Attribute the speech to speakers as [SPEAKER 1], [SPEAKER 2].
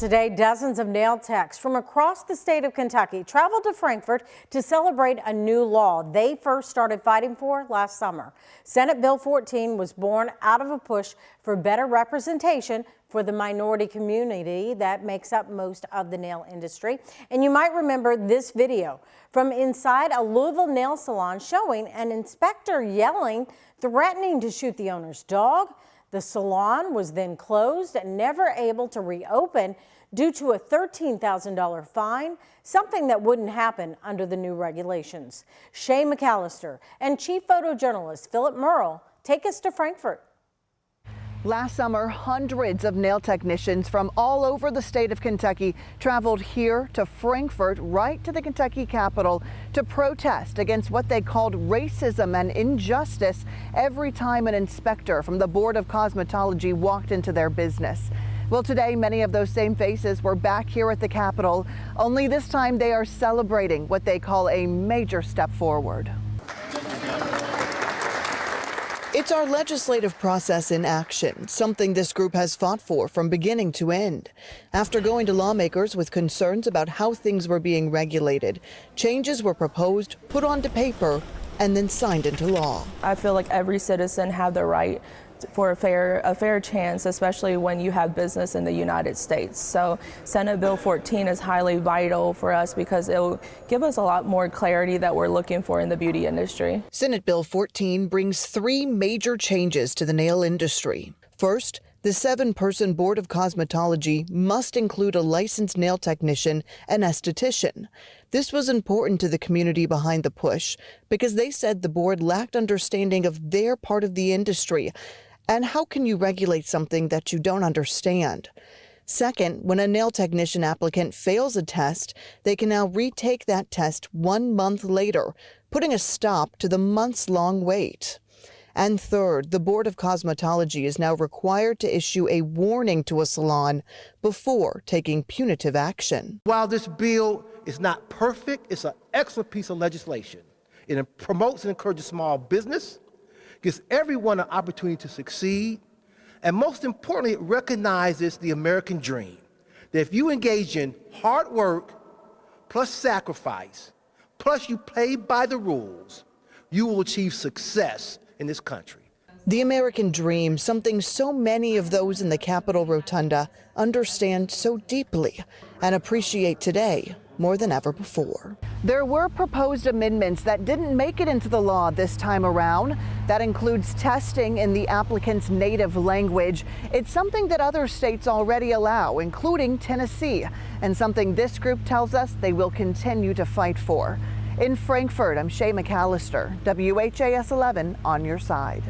[SPEAKER 1] Today, dozens of nail techs from across the state of Kentucky traveled to Frankfort to celebrate a new law they first started fighting for last summer. Senate Bill 14 was born out of a push for better representation for the minority community that makes up most of the nail industry. And you might remember this video from inside a Louisville nail salon showing an inspector yelling, threatening to shoot the owner's dog. The salon was then closed and never able to reopen due to a $13,000 fine, something that wouldn't happen under the new regulations. Shay McAllister and chief photojournalist Philip Merle take us to Frankfort.
[SPEAKER 2] Last summer, hundreds of nail technicians from all over the state of Kentucky traveled here to Frankfort, right to the Kentucky Capitol, to protest against what they called racism and injustice every time an inspector from the Board of Cosmetology walked into their business. Well, today, many of those same faces were back here at the Capitol, only this time they are celebrating what they call a major step forward. It's our legislative process in action, something this group has fought for from beginning to end. After going to lawmakers with concerns about how things were being regulated, changes were proposed, put onto paper, and then signed into law.
[SPEAKER 3] I feel like every citizen have the right for a fair chance, especially when you have business in the United States. So Senate Bill 14 is highly vital for us because it will give us a lot more clarity that we're looking for in the beauty industry.
[SPEAKER 2] Senate Bill 14 brings three major changes to the nail industry. First, the 7-person Board of Cosmetology must include a licensed nail technician and esthetician. This was important to the community behind the push because they said the board lacked understanding of their part of the industry. And how can you regulate something that you don't understand? Second, when a nail technician applicant fails a test, they can now retake that test 1 month later, putting a stop to the months-long wait. And third, the Board of Cosmetology is now required to issue a warning to a salon before taking punitive action.
[SPEAKER 4] While this bill is not perfect, it's an excellent piece of legislation. It promotes and encourages small business, gives everyone an opportunity to succeed, and most importantly, it recognizes the American dream, that if you engage in hard work, plus sacrifice, plus you play by the rules, you will achieve success in this country.
[SPEAKER 2] The American dream, something so many of those in the Capitol Rotunda understand so deeply and appreciate today more than ever before. There were proposed amendments that didn't make it into the law this time around. That includes testing in the applicant's native language. It's something that other states already allow, including Tennessee, and something this group tells us they will continue to fight for. In Frankfort, I'm Shay McAllister, WHAS 11 on your side.